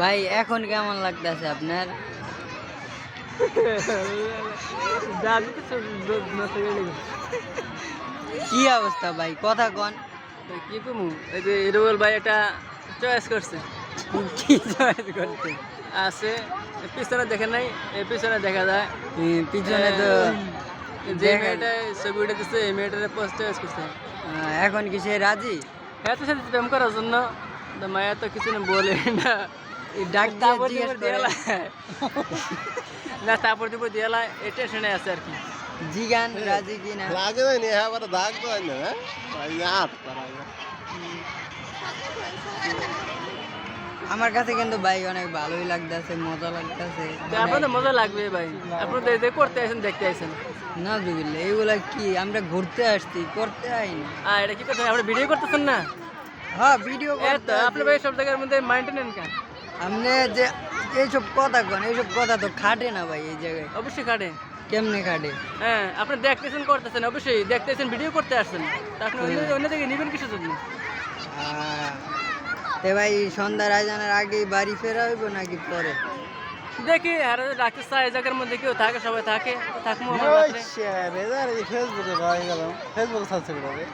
ভাই এখন কেমন লাগতেছে আপনার? কি অবস্থা ভাই, কথা কন। কি কমু এই যে রুবেল ভাই এটা চয়েস করছে। কি চয়েস করতে? আছে পিছনে দেখেন নাই, এই পিছনে দেখা যায় পিছনে তো যে মেয়েটা ছবি উঠে দিচ্ছে এই মেয়েটার পোস্ট চয়েস করছে। এখন কি সে রাজি? এত সাথে প্রেম করার জন্য তো মায়া তো কিছু না বলে না, ডাক দিয়ে তারপর জিজ্ঞেস দিয়ে করে না তারপর দিব দিয়ে এই টেনশনে আছে আর কি। জিগান রাজি কি না। লাগে না নি হ্যাঁ বড় দাগ তো না হ্যাঁ यार আমার কাছে কিন্তু ভাই অনেক ভালোই লাগতেছে, মজা লাগতেছে। আপনাদের মজা লাগবে ভাই, আপনাদের এই করতে আসেন দেখতে আসেন না জুবিল্লা, এইগুলা কি আমরা ঘুরতে আসছি, করতে আইনি। এটা কি কথা আপনি ভিডিও করতেছেন না? হ্যাঁ ভিডিও তো আপনি ভাই সব জায়গার মধ্যে মাইন্ড নেন কেন? আপনি যে এইসব কথা কন, এইসব কথা তো খাটে না ভাই এই জায়গায়। অবশ্যই কাটে। কেমনে খাটে? হ্যাঁ আপনি দেখতেছেন করতেছেন, অবশ্যই দেখতেছেন ভিডিও করতে আসছেন, তা আপনি অন্য জায়গায় নেবেন কিসের জন্য? তে ভাই সন্ধ্যার আয়োজনের আগেই বাড়ি ফেরা হইব নাকি পরে? দেখি আর রাখতে চাই এই জায়গার মধ্যে কেউ থাকে, সবাই থাকে, থাকবো আমার ওই শেয়ার এদার ফেসবুকে ভাই গেলাম ফেসবুকে সার্চ করে